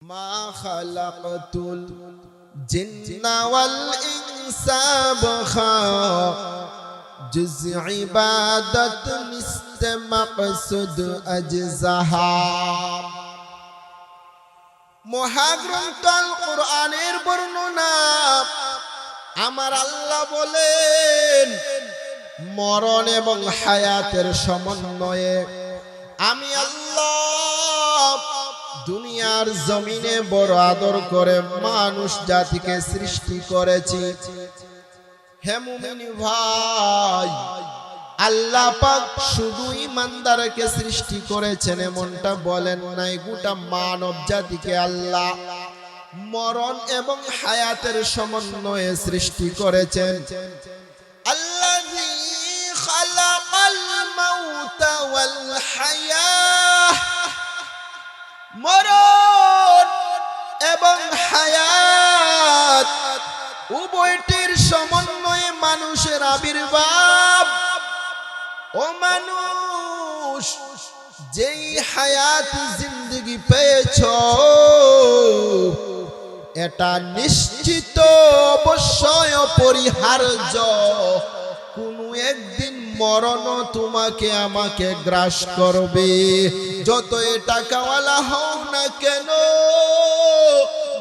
ما خلقت الجن والإنس بخا جز عبادت نست مقصد أجزها মহাগ্রন্থ আল কোরআনের বর্ণনা আমার আল্লাহ বলেন মরণ এবং হায়াতের সমন্বয়ে আমি আল্লাহ দুনিয়ার জমিনে বড় আদর করে মানুষ জাতিকে সৃষ্টি করেছি। হে মুমিন ভাই, আল্লাহ পাক শুধু ইমানদারকে সৃষ্টি করেছেন এমনটা বলেন নাই, গোটা মানব জাতিকে আল্লাহ মরণ এবং হায়াতের সমন্বয়ে সৃষ্টি করেছেন। আল্লাযী খালাকাল মাউতা ওয়াল হায়াহ, মরণ এবং হায়াত উভয়টির সমন্বয়ে মানুষের আবির্ভাব। ও মানুষ, যেই হায়াত জিন্দেগি পেয়েছো এটা নিশ্চিত অবশ্যই অপরিহার্য, কোনো একদিন মরণ তোমাকে আমাকে গ্রাস করবে। যত টাকাওয়ালা হও না কেন,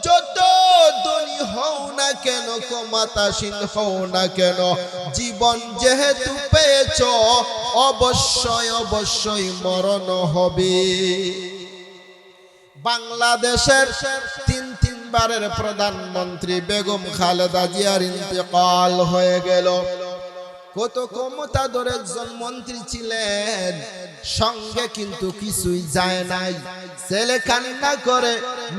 যত ধনী হও না কেন, ক্ষমতাসীন হও না কেন, জীবন যেহেতু পেয়েছ অবশ্যই অবশ্যই মরণ হবে। বাংলাদেশের তিনবারের প্রধানমন্ত্রী বেগম খালেদা জিয়ার ইন্তেকাল হয়ে গেল। কত ক্ষমতাধর একজন মন্ত্রী ছিলেন, সঙ্গে কিন্তু কিছুই যায় নাই। ছেলে কান্না করে,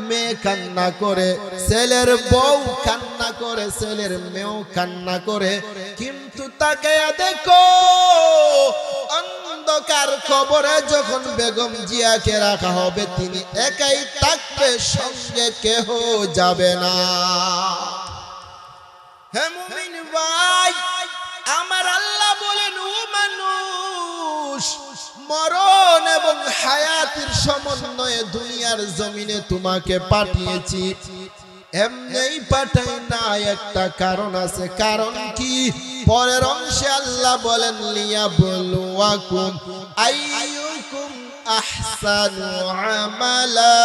মেয়ে কান্না করে, ছেলের বউ কান্না করে, ছেলের মেয়েও কান্না করে, কিন্তু তাকে দেখো অন্ধকার কবরে যখন বেগম জিয়াকে রাখা হবে তিনি একাই থাকবে, সঙ্গে কেহ যাবে না। হে মুমিন ভাই, আমার আল্লাহ বলেন ও মানুষ, মরণ এবং হায়াতের সমন্বয়ে দুনিয়ার জমিনে তোমাকে পাঠিয়েছি। এমনিই পাঠাই না, একটা কারণ আছে। কারণ কি? পরের অংশে আল্লাহ বলেন লিয়াবলুয়াকুম আইয়ুকুম আহসানু আমালা।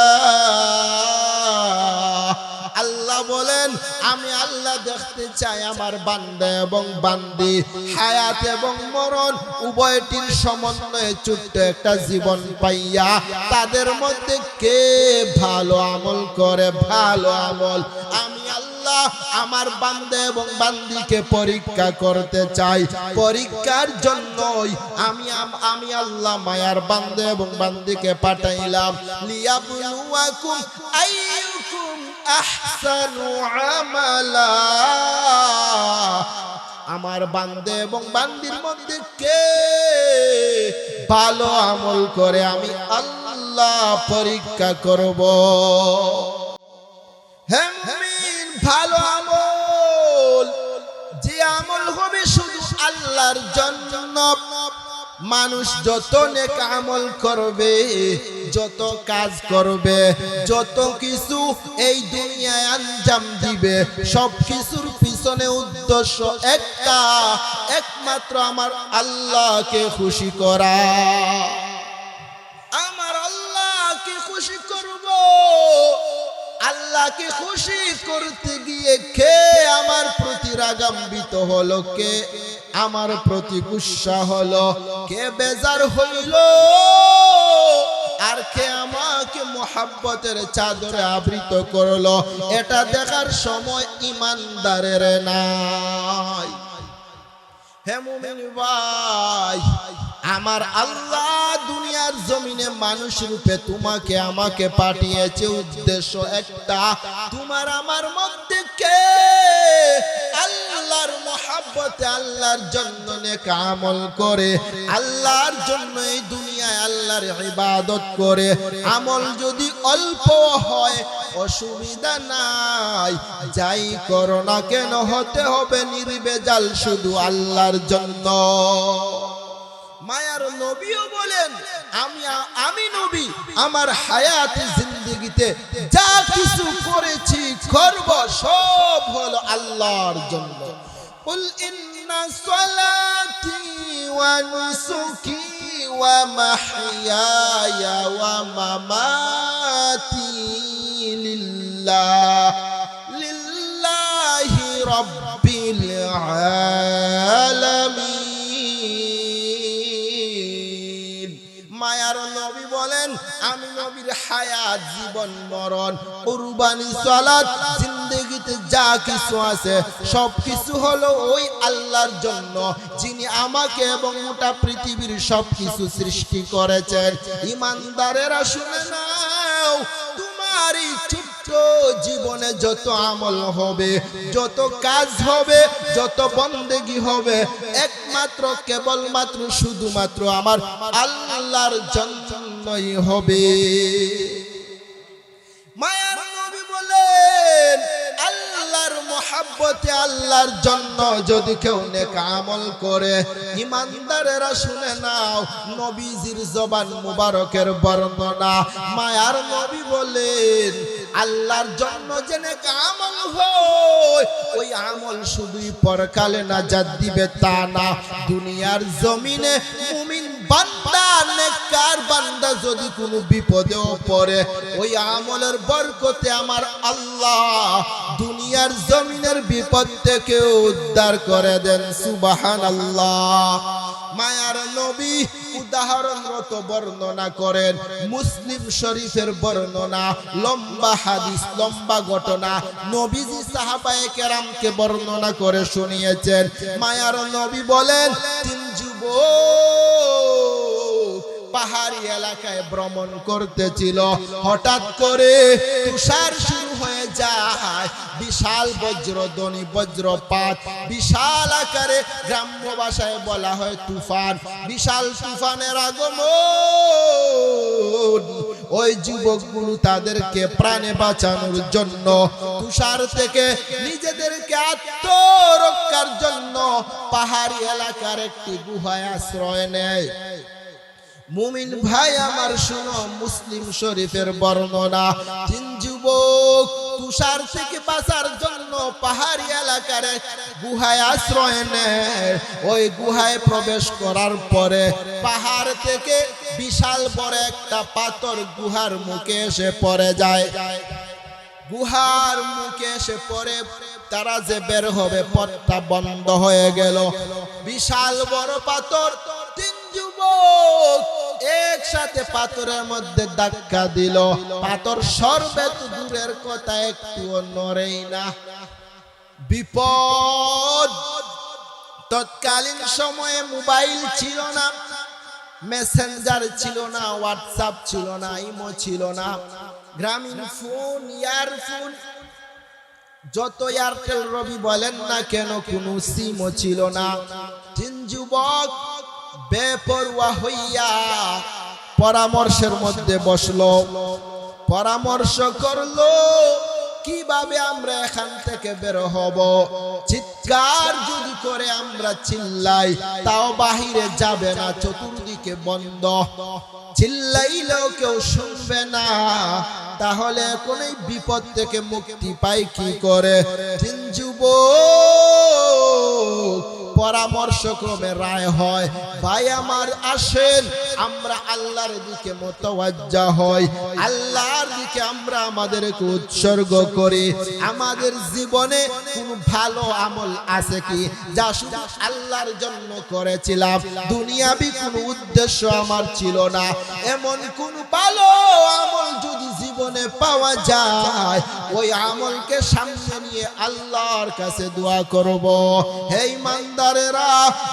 আল্লাহ বলেন আমি আল্লাহ দেখতে চাই আমার বান্দা এবং বান্দি হায়াত এবং মরণ উভয়টির সমন্বয়ে ছোট্ট একটা জীবন পাইয়া তাদের মধ্যে কে ভালো আমল করে। ভালো আমল আমি আল্লাহ আমার বান্দা এবং বান্দিকে পরীক্ষা করতে চাই। পরীক্ষার জন্যই আমি আল্লাহ মায়ার বান্দা এবং বান্দিকে পাঠাইলাম। লিয়াবলুয়াকুম আইয়ুকুম আহসানু আমালা, আমার বান্দা এবং বান্দির মধ্যে কে ভালো আমল করে আমি আল্লাহ পরীক্ষা করব। হে মুমিন, ভালো আমল যে আমল হবে শুধু আল্লাহর জন্য। মানুষ যত নেক আমল করবে, যত কাজ করবে, যত কিছু এই দুনিয়ায় আঞ্জাম দিবে, সব কিছুর পিছনে উদ্দেশ্য একটা, একমাত্র আমার আল্লাহকে খুশি করা। আমার আল্লাহকে খুশি করব। আল্লাহকে খুশি করতে গিয়ে কে আমার প্রতি রাগান্বিত হলো, কে আমার প্রতি গুসা হলো, কে বেজার হইল, আর কে আমাকে মোহাব্বতের চাদরে আবৃত করলো, এটা দেখার সময় ইমানদারের নাই। হে মুমিন ভাই, আমার আল্লাহ দুনিয়ার জমিনে মানুষ রূপে তোমাকে আমাকে পাঠিয়েছে, উদ্দেশ্য একটা, তোমার আমার মধ্যে কে আল্লাহর মোহাব্বতে আল্লাহর জন্য নেক আমল করে, আল্লাহর জন্য এই দুনিয়ায় আল্লাহর ইবাদত করে। আমল যদি অল্প হয় অসুবিধা নাই, যাই করো না কেন হতে হবে নির্ভেজাল শুধু আল্লাহর জন্য। মায়ার নবীও বলেন আমি নবী আমার হায়াতে জিন্দেগিতে যা কিছু করেছি করব সব হলো আল্লাহর জন্য। কুল ইন্না সালাতি ওয়া নুসুকি ওয়া মাহইয়ায়া ওয়া মামাতি লিল্লাহি রাব্বিল আলামিন। মায়ার নবী বলেন আমি নবীর হায়াত জীবন মরণ কুরবানি সালাত জিন্দেগিতে যা কিছু আছে সব কিছু হলো ওই আল্লাহর জন্য, যিনি আমাকে এবং গোটা পৃথিবীর সব কিছু সৃষ্টি করেছেন। ইমানদারেরা শুনে নাও, তোমার এই ছোট্ট জীবনে যত আমল হবে, যত কাজ হবে, যত বন্দেগী হবে, একমাত্র কেবলমাত্র শুধুমাত্র আমার আল্লাহর জন্যই হবে। মায়ার নবী বলেন আল্লাহর মহব্বতে আল্লাহর জন্য যদি কেউ নেক আমল করে, ইমানদারেরা শুনে নাও, নবীজির জবান মুবারকের বর্ণনা। মায়ার নবী বলেন আল্লাহর জন্য যে নেক আমল হয়, ওই আমল শুধুই পরকালে নাজাত দিবে তা না, দুনিয়ার জমিনে মুমিন বান্দা নেককার বান্দা যদি কোনো বিপদেও পড়ে, ওই আমলের বরকতে আমার আল্লাহ দুনিয়ার জমিনের বিপদ থেকে উদ্ধার করে দেন। সুবহানাল্লাহ। মায়ার নবী উদাহরণ মতো বর্ণনা করেন, মুসলিম শরীফের বর্ণনা, লম্বা হাদিস, লম্বা ঘটনা, নবীজি সাহাবায়ে কেরামকে বর্ণনা করে শুনিয়েছেন। মায়ার নবী বলেন তিন যুবক পাহাড়ি এলাকায় ভ্রমণ করতেছিল, হঠাৎ করে তুষার শুরু হয়ে যায়, বিশাল বজ্রধ্বনি, বজ্রপাত, বিশাল আকারে গ্রাম্য ভাষায় বলা হয় তুফান, বিশাল তুফানের আগমন। ওই যুবকগুলো তাদেরকে প্রাণে বাঁচানোর জন্য, তুষার থেকে নিজেদেরকে আত্মরক্ষার জন্য পাহাড়ি এলাকার একটি গুহায় আশ্রয় নেয়। মুমিন ভাই আমার শুনো, মুসলিম শরীফের বর্ণনা, তিন যুবক তুষার থেকে বাঁচার জন্য পাহাড়ি এলাকার গুহায় আশ্রয় নেয়। ওই গুহায় প্রবেশ করার পরে পাহাড় থেকে বিশাল বড় একটা পাথর গুহার মুখে এসে পড়ে যায়। গুহার মুখে এসে পড়ে তারা যে বের হবে পথটা বন্ধ হয়ে গেল। বিশাল বড় পাথর, তিন যুবক একসাথে পাথরের মধ্যে ধাক্কা দিল, পাথর সরবে তো দূরের কথা, একটুও নড়েই না। বিপদ। তৎকালীন সময়ে মোবাইল ছিল না, মেসেঞ্জার ছিল না, হোয়াটসঅ্যাপ ছিল না, ইমো ছিল না, গ্রামীণ ফোন, ইয়ারফোন, যত এয়ারটেল রবি বলেন না কেন, কোনো সিমও ছিল না। তিন যুবক বেপরোয়া হইয়া পরামর্শের মধ্যে বসলো, পরামর্শ করলো কিভাবে আমরা এখান থেকে বের হব। চিৎকার যদি করে আমরা চিল্লাই তাও বাহিরে যাবে না, চতুর্দিকে বন্ধ, চিল্লাইলেও কেউ শুনবে না, তাহলে কোন বিপদ থেকে মুক্তি পাই কি করে। তিন যুবক পরামর্শ ক্রমে রায় হয়, ভাই আমার আসেন আমরা আল্লাহর দিকে মুতাওয়াজ্জা হই, আল্লাহর দিকে আমরা আমাদেরকে উৎসর্গ করি। আমাদের জীবনে কোন ভালো আমল আছে কি যা শুধু আল্লাহর জন্য করেছিলাম, দুনিয়াবি কোনো উদ্দেশ্য আমার ছিল না, এমন কোন ভালো আমল যদি জীবনে পাওয়া যায়, ওই আমলকে সামনে নিয়ে আল্লাহর কাছে দোয়া করব। হে ইমানদারেরা,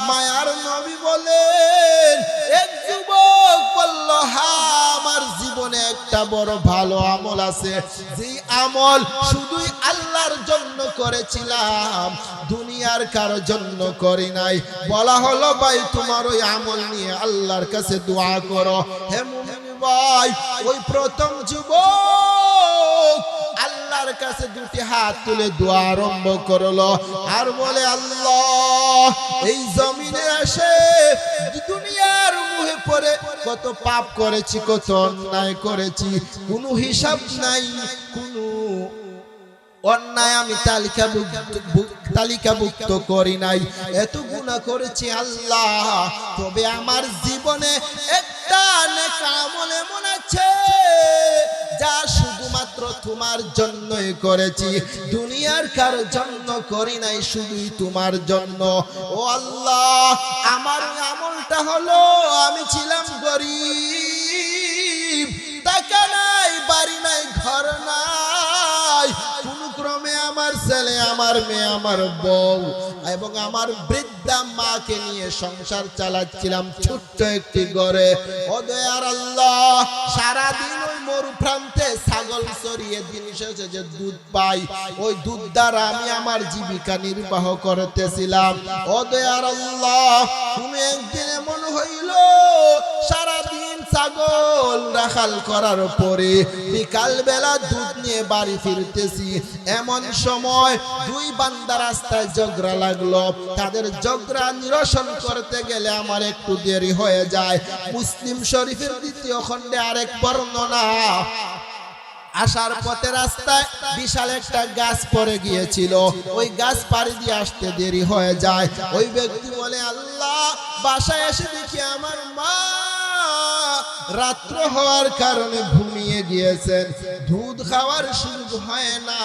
মায়ার নবী বলেন, এক যুবক বলল, হ্যাঁ আমার জীবনে একটা বড় ভালো আমল আছে, যে আমল শুধুই আল্লাহর জন্য করেছিলাম, দুনিয়ার কারো জন্য করি নাই। বলা হলো, ভাই তোমার ওই আমল নিয়ে আল্লাহর কাছে দোয়া করো। হে মুমিন ভাই, ওই প্রথম যুবক আল্লাহর কাছে দুটি হাত তুলে দোয়া আরম্ভ করলো আর বলে, আল্লাহ এই জমিনে এসে দুনিয়ার মুহে উপরে কত পাপ করেছি, কত অন্যায় করেছি, কোনো হিসাব নাই, কোনো অন্যায় আমি তালিকাভুক্ত করি নাই, এত গুনাহ করেছি আল্লাহ। তবে আমার জীবনে একটা নেক আমল এমন আছে যা শুধুমাত্র তোমার জন্যই করেছি, দুনিয়ার কারোর জন্য করি নাই, শুধুই তোমার জন্য। ও আল্লাহ, আমার আমলটা হলো আমি ছিলাম গরিব, টাকা নাই, বাড়ি নাই, ঘর নাই, কোন ক্রমে আমার ছেলে, আমার মেয়ে, আমার বউ এবং আমার বৃদ্ধা মাকে নিয়ে সংসার চালাচ্ছিলাম ছোট্ট একটি ঘরে। ও দয়ার আল্লাহ, সারাদিন ওই মরুপ্রান্তে ছাগল চড়িয়ে দিন শেষে যে দুধ পাই, ওই দুধ দ্বারা আমি আমার জীবিকা নির্বাহ করতেছিলাম। ও দয়ার আল্লাহ, তুমি একদিন এমন হইল সারাদিন ছাগল রাখাল করার পরে বিকাল বেলা দুধ নিয়ে বাড়ি ফিরতেছি, এমন সময় দুই বান্দা রাস্তায় ঝগড়া লাগলো। তাদের ঝগড়া নিরসন করতে গেলে আমার একটু দেরি হয়ে যায়। মুসলিম শরীফের 2য় খণ্ডে আরেক বর্ণনা, আসার পথে রাস্তায় বিশাল একটা গাছ পড়ে গিয়েছিল, ওই গাছ পাড়ি দিয়ে আসতে দেরি হয়ে যায়। ওই ব্যক্তি বলে, আল্লাহ, বাসায় এসে দেখি আমার মা রাত্র হওয়ার কারণে ঘুমিয়ে গিয়েছেন, দুধ খাওয়ার সুযোগ হয় না।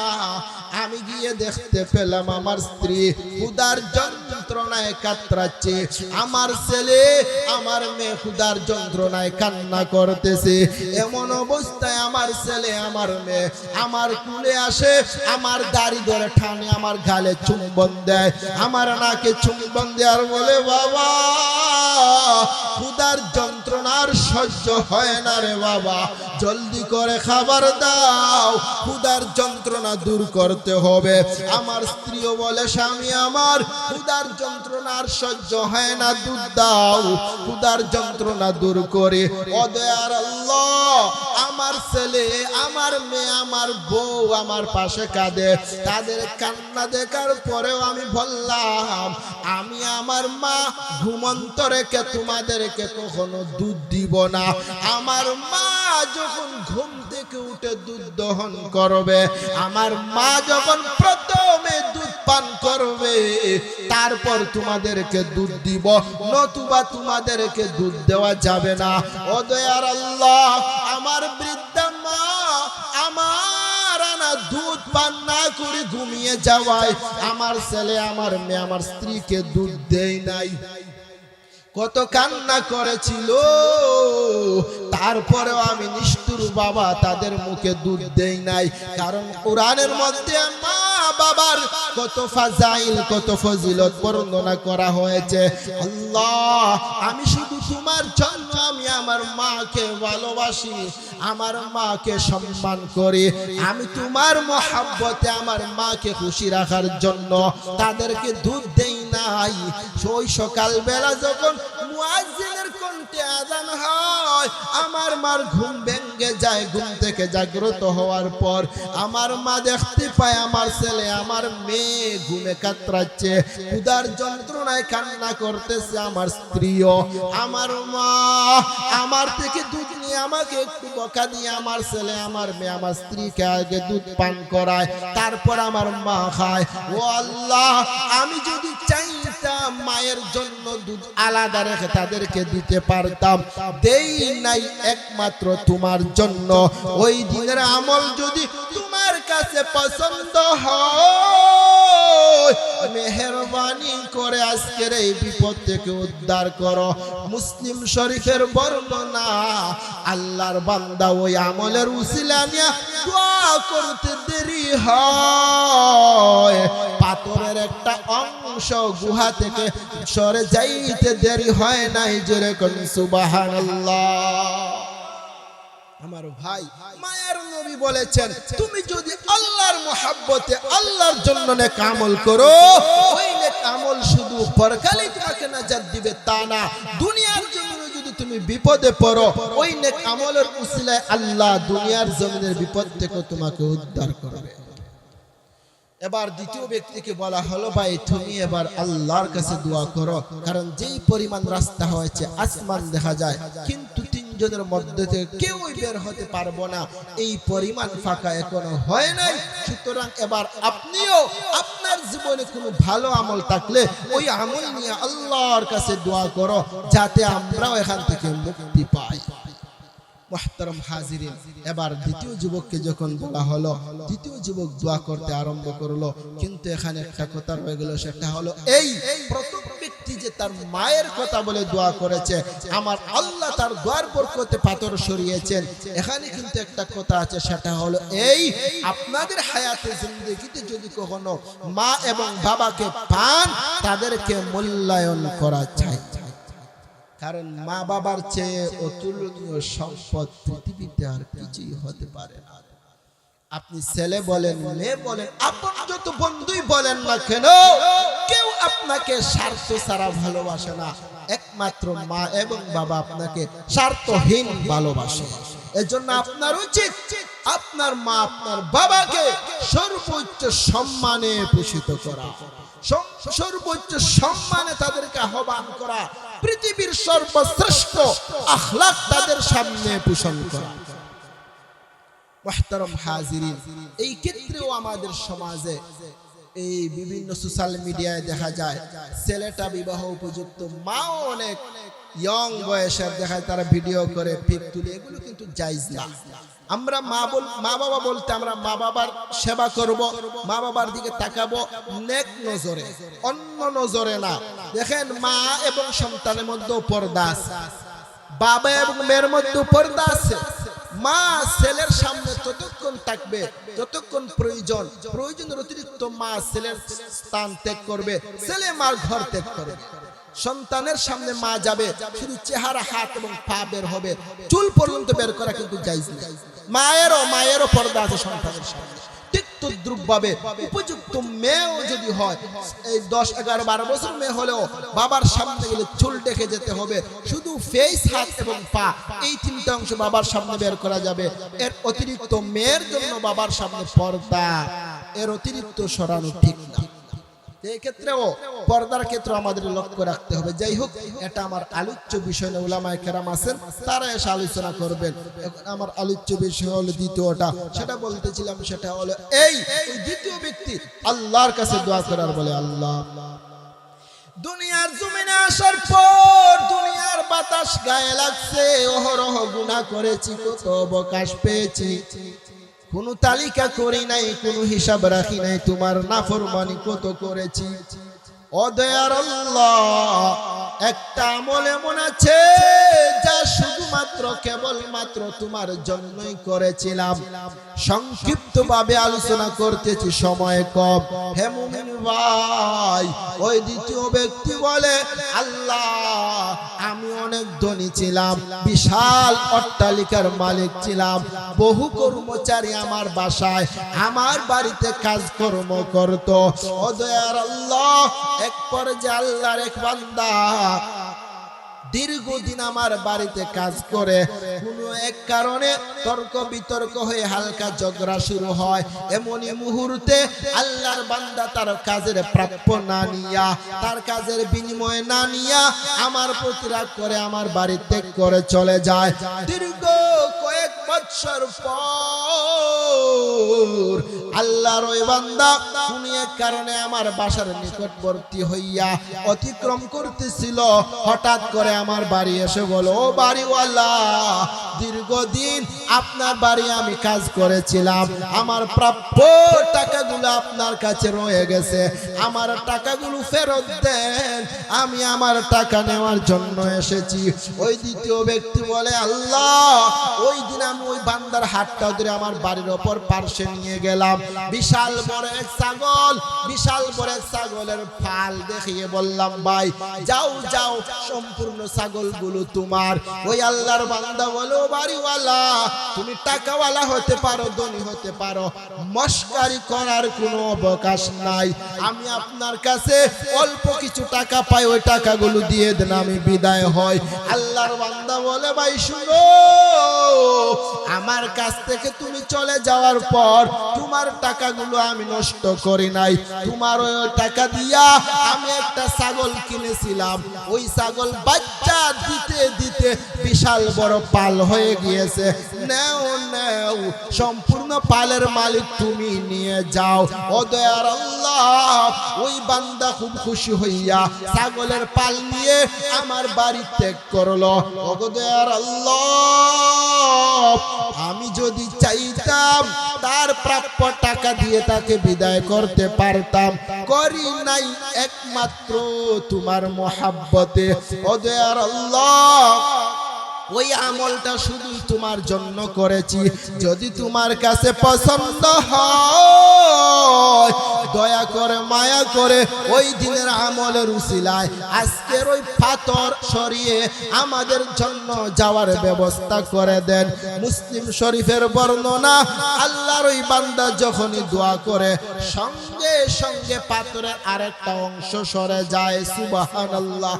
আমি গিয়ে দেখতে পেলাম আমার স্ত্রী ক্ষুধার যন্ত্রণায় কাতরাচ্ছে, আমার ছেলে, আমার মেয়ে ক্ষুধার যন্ত্রণায় কান্না করতেছে। এমন অবস্থায় আমার ছেলে, আমার মেয়ে আমার কুলে আসে, আমার দাড়ি ধরে টানে, আমার গালে চুম্বন দেয়, আমার নাকে চুম্বন দেয় আর বলে, বাবা, ক্ষুধার যন্ত্রণার সহ্য হয় না রে বাবা, জলদি করে খাবার দাও, ক্ষুধার যন্ত্রণা দূর করতে হবে। আমার স্ত্রীও বলে, স্বামী আমার, ক্ষুধার যন্ত্রণার সহ্য হয় না, দুধ দাও, ক্ষুধার যন্ত্রণা দূর করে। ও দয়ার আল্লাহ, আমার ছেলে, আমার মেয়ে, আমার বউ আমার পাশে কাঁদে, তাদের কান্না দেখার পরেও আমি বললাম, আমি আমার মা ঘুমন্ত রেখে তোমাদেরকে কখনো দুধ দিব না। আমার মা যখন ঘুম থেকে উঠে দুধ দহন করবে, আমার মা যখন প্রথমে দুধ পান করবে, তারপর তোমাদেরকে দুধ দিব, নতুবা তোমাদেরকে দুধ দেওয়া যাবে না। ও দয়ার আল্লাহ, আমার বৃদ্ধা মা আমার আনা দুধ পান না করে ঘুমিয়ে যাওয়ায় আমার ছেলে, আমার মেয়ে, আমার স্ত্রীকে দুধ দেয় নাই। কত কান্না করেছিল, তারপরেও আমি নিষ্ঠুর বাবা, তাদের মুখে দুধ দেই নাই। কারণ কোরআনের মধ্যে মা বাবার কত ফাজাইল, কত ফজিলত বর্ণনা করা হয়েছে। আল্লাহ, আমি শুধু তোমার জন্য আমি আমার মাকে ভালোবাসি, আমার মাকে সম্মান করি, আমি তোমার মহব্বতে আমার মাকে খুশি রাখার জন্য তাদেরকে দুধ দেই নাই। ওই সকাল বেলা যখন মুয়াজ্জিনের কণ্ঠে আযান হয়, আমার মার ঘুম ভেঙে যায়। ঘুম থেকে জাগ্রত হওয়ার পর আমার মা দেখতে পায় আমার ছেলে, আমার মেয়ে ঘুমে কাতরাচ্ছে, ক্ষুধার যন্ত্রণায় কান্না করতেছে। আমার স্ত্রীও, আমার মা আমার থেকে দুধ নিয়ে আমাকে একটু বকা দিয়ে আমার ছেলে, আমার মেয়ে, আমার স্ত্রীকে আগে দুধ পান করায়, তারপর আমার মা খায়। ও আল্লাহ, আমি যদি চাইতাম মায়ের জন্য দুধ আলাদা রেখে তাদেরকে দিতে পারতাম, দেই নাই, একমাত্র তোমার জন্য। ওই দিনের আমল যদি তোমার কাছে পছন্দ হয়, মেহেরবানি করে আজকের এই বিপদ থেকে উদ্ধার করো। মুসলিম শরীফের বর্ণনা, আল্লাহর বান্দা ওই আমলের উসিলা নিয়ে দোয়া করতে দেরি হয়, পাথরের একটা অংশ গুহা থেকে সরে যাইতে দেরি হয় নাই। জোরে কোন সুবহানাল্লাহ। আমার ভাই, মায়ের নবী বলেছেন, তুমি যদি আল্লাহর মহব্বতে আল্লাহর জন্য নেক আমল করো, ওই নেক আমল শুধু পরকালে তোমাকে নাজাত দিবে তা না, দুনিয়ার জমিনে যদি তুমি বিপদে পড়ো, ওই নেক আমলের উসিলায় আল্লাহ দুনিয়ার জমিনের বিপদ থেকে তোমাকে উদ্ধার করবে। এবার দ্বিতীয় ব্যক্তিকে বলা হলো ভাই তুমি এবার আল্লাহর কাছে দোয়া করো, কারণ যেই পরিমাণ রাস্তা হয়েছে আসমান দেখা যায় কিন্তু তিনজনের মধ্যে থেকে কেউই বের হতে পারবো না, এই পরিমাণ ফাঁকা এখনো হয় নাই। সুতরাং এবার আপনিও আপনার জীবনে কোনো ভালো আমল থাকলে ওই আমল নিয়ে আল্লাহর কাছে দোয়া করো যাতে আমরাও এখান থেকে মুক্তি পাই। মুহতারাম হাজিরিন, এবার দ্বিতীয় যুবককে যখন বলা হলো, দ্বিতীয় যুবক দোয়া করতে আরম্ভ করলো, কিন্তু এখানে একটা কথা রয়ে গেল, সেটা হলো এই প্রথম ব্যক্তি যে তার মায়ের কথা বলে দোয়া করেছে, আমার আল্লাহ তার দোয়ার বরকতে পাথর সরিয়েছেন। এখানে কিন্তু একটা কথা আছে, সেটা হলো এই আপনাদের হায়াতে জিন্দেগিতে যদি কখনো মা এবং বাবাকে পান তাদেরকে মূল্যায়ন করা চাই, কারণ মা বাবার চেয়ে অতুলনীয় সম্পদ পৃথিবীতে আর কিছুই হতে পারে না। আপনি ছেলে বলেন, মেয়ে বলেন, আপন যত বন্ধুই বলেন না কেন, কেউ আপনাকে স্বার্থ ছাড়া ভালোবাসে না। একমাত্র মা এবং বাবা আপনাকে স্বার্থহীন ভালোবাসে। এজন্য আপনার উচিত আপনার মা আপনার বাবাকে সর্বোচ্চ সম্মানে ভূষিত করা, সর্বোচ্চ সম্মানে তাদেরকে আহ্বান করা, পৃথিবীর সর্বশ্রেষ্ঠ আখলাক তাদের সামনে পোষণ করা। মুহতারাম হাজিরিন, এই ক্ষেত্রেও আমাদের সমাজে এই বিভিন্ন সোশ্যাল মিডিয়ায় দেখা যায় ছেলেটা বিবাহ উপযুক্ত, মাও অনেক ইয়ং বয়সের দেখায় তারা ভিডিও করে পিক তুলে, এগুলো কিন্তু জায়েজ না। আমরা মা বাবা বলতে আমরা মা বাবার সেবা করব, মা বাবার দিকে তাকাবো নেক নজরে, অন্য নজরে না। দেখেন মা এবং সন্তানের মধ্যে পর্দা আছে, বাবা এবং মেয়ের মধ্যে পর্দা আছে। মা ছেলের সামনে ততক্ষণ থাকবে যতক্ষণ প্রয়োজনের অতিরিক্ত মা ছেলের স্থান ত্যাগ করবে, ছেলে মার ঘর ত্যাগ করবে। সন্তানের সামনে মা যাবে, শুধু চেহারা, হাত এবং পা বের হবে, চুল পর্যন্ত বের করা কিন্তু জায়েজ না। মায়েরও পর্দা আছে সন্তানের সামনে। ঠিক তদ্রুপভাবে উপযুক্ত মেয়েও যদি হয়, এই 10, 11, 12 বছর মেয়ে হলেও বাবার সামনে গেলে চুল ডেকে যেতে হবে, শুধু ফেস, হাত এবং পা এই তিনটা অংশ বাবার সামনে বের করা যাবে। এর অতিরিক্ত মেয়ের জন্য বাবার সামনে পর্দা, এর অতিরিক্ত সরানো ঠিক না। এই ক্ষেত্রেও পর্দার ক্ষেত্রে আমাদের লক্ষ্য রাখতে হবে। যাই হোক, এটা আমার আলোচ্য বিষয় না, উলামায়ে কেরাম আছেন তারা এসে আলোচনা করবেন। এখন আমার আলোচ্য বিষয় হলো দ্বিতীয়টা, সেটা বলতেছিলাম, সেটা হলো এই দ্বিতীয় ব্যক্তি আল্লাহর কাছে দোয়া করার বলে, আল্লাহ দুনিয়ার জমিনে আসার পর দুনিয়ার বাতাস গায়ে লাগছে, অহরহ গুনাহ করেছি, কত অবকাশ পেয়েছি, কোনো তালিকা করি নাই, কোনো হিসাব রাখি নাই, তোমার নাফরমানি কত করেছি। ও দয়ার আল্লাহ, একটা আমল এমন আছে যা শুধুমাত্র কেবলমাত্র তোমার জন্যই করেছিলাম। সংক্ষিপ্ত ভাবে আলোচনা করতেছি, সময় কম। হে মুমিন ভাই, ওই দ্বিতীয় ব্যক্তি বলে, আল্লাহ আমি অনেক ধনী ছিলাম, বিশাল অট্টালিকার মালিক ছিলাম, বহু কর্মচারী আমার বাসায় আমার বাড়িতে কাজকর্ম করত। ও দয়ার আল্লাহ, এক পর্যায়ে আল্লাহর এক বান্দা দীর্ঘদিন আমার বাড়িতে কাজ করে, কোনো এক কারণে তর্ক বিতর্ক হয়ে হালকা ঝগড়া শুরু হয়। এমনই মুহূর্তে আল্লাহর বান্দা তার কাজের প্রাপ্য না নিয়া, তার কাজের বিনিময় না নিয়া আমার প্রতি রাগ করে আমার বাড়ি ত্যাগ করে চলে যায়। দীর্ঘ কয়েক বছর পর আল্লাহর ওই বান্দা কোনো এক কারণে আমার বাসার নিকটবর্তী হইয়া অতিক্রম করতেছিল, হঠাৎ করে আমার বাড়ি এসে বলো, ও বাড়িওয়ালা, দীর্ঘদিন আপনার বাড়ি আমি কাজ করেছিলাম, আমার প্রাপ্য টাকাগুলো আপনার কাছে রয়ে গেছে, আমার টাকাগুলো ফেরত দেন, আমি আমার টাকা নেওয়ার জন্য এসেছি। ওই দ্বিতীয় ব্যক্তি বলে, আল্লাহ ওই দিন আমি ওই বান্দার হাতটা ধরে আমার বাড়ির ওপর পার্শ্বে নিয়ে গেলাম, বিশাল বড় এক ছাগল, বিশাল বড় এক ছাগলের ফাল দেখিয়ে বললাম, ভাই যাও যাও, সম্পূর্ণ ছাগলগুলো তোমার। ওই আল্লাহর বান্দা বলো, বাড়িওয়ালা তুমি টাকাওয়ালা হতে পারো, ধনী হতে পারো, মস্কারি করার কোনো অবকাশ নাই, আমি আপনার কাছে অল্প কিছু টাকা পাই, ওই টাকাগুলো দিয়ে দেন, আমি বিদায় হই। আল্লাহর বান্দা বলে, ভাই শুনো, আমার কাছ থেকে তুমি চলে যাওয়ার পর তোমার টাকাগুলো আমি নষ্ট করি নাই, তোমার ওই টাকা দিয়া আমি একটা ছাগল কিনেছিলাম, ওই ছাগল বাচ্চা দিতে দিতে বিশাল বড় পাল হয়ে গিয়েছে, নাও নাও সম্পূর্ণ পালের মালিক তুমি নিয়ে যাও। ও দয়ার আল্লাহ, ওই বান্দা খুব খুশি হইয়া ছাগলের পাল নিয়ে আমার বাড়ি ত্যাগ করলো। ও দয়ার আল্লাহ, আমি যদি চাইতাম তার প্রাপ্য টাকা দিয়ে তাকে বিদায় করতে পারতাম, করি নাই, একমাত্র তোমার মহাব্বতে। ও দয়ার আল্লাহ, ওই আমলটা শুধুই তোমার জন্য করেছি, যদি তোমার কাছে পছন্দ হয় দয়া করে মায়া করে ওই দিনের আমলের উসিলায় আজকের ওই পাথর সরিয়ে আমাদের জন্য যাওয়ার ব্যবস্থা করে দেন। মুসলিম শরীফের বর্ণনা, আল্লাহর ওই বান্দা যখনই দোয়া করে সঙ্গে সঙ্গে পাথরের আরেকটা অংশ সরে যায়। সুবহানাল্লাহ।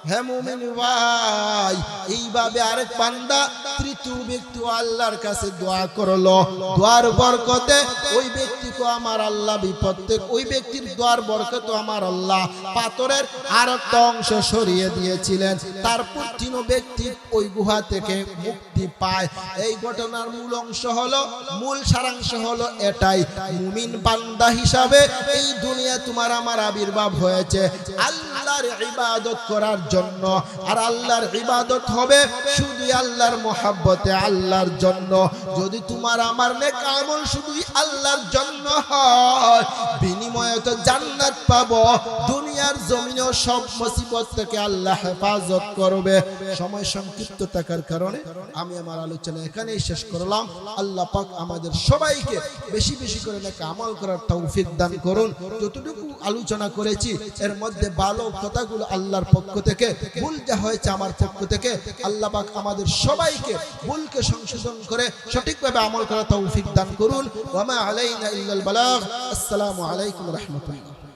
হে মুমিন ভাই, এইভাবে আরেক বান্দা তৃতীয় ব্যক্তি আল্লাহর কাছে দোয়া করলো, দোয়ার বরকতে ওই ব্যক্তিকে আমার আল্লাহ বিপদ থেকে, ওই ব্যক্তির দোয়ার বরকতে আমার আল্লাহ পাথরের আরেকটা অংশ সরিয়ে দিয়েছিলেন। তারপর তিন ব্যক্তি ওই গুহা থেকে মুক্তি পায়। এই ঘটনার মূল অংশ হলো, মূল সারাংশ হলো এটাই, মুমিন বান্দা হিসাবে এই দুনিয়া তোমার আমার আবির্ভাব হয়েছে আল্লাহর ইবাদত করার জন্য, আর আল্লাহর ইবাদত হবে শুধু আল্লাহর মহব্বতে, আল্লাহর জন্য। যদি তোমার আমার নেক আমল শুধু আল্লাহর জন্য হয়, বিনিময়ে তো জান্নাত পাবো, দুনিয়ার জমিনেও সব মুসিবত থেকে আল্লাহ হেফাজত করবে। সময় সংক্ষিপ্ত থাকার কারণে আমি আমার আলোচনা এখানেই শেষ করলাম। আল্লাহ পাক আমাদের সবাইকে বেশি বেশি করে নেক আমল করার তৌফিক দান করুন। যতটুকু আলোচনা করেছি এর মধ্যে ভালো কথাগুলো আল্লাহর পক্ষ থেকে, ভুল যা হয়েছে আমার পক্ষ থেকে, আল্লাহ পাক আমাদের সবাইকে ভুলকে সংশোধন করে সঠিকভাবে আমল করার তৌফিক দান করুন। ওয়া মা আলাইনা ইল্লাল বালাগ। আসসালামু আলাইকুম ওয়া রাহমাতুল্লাহ।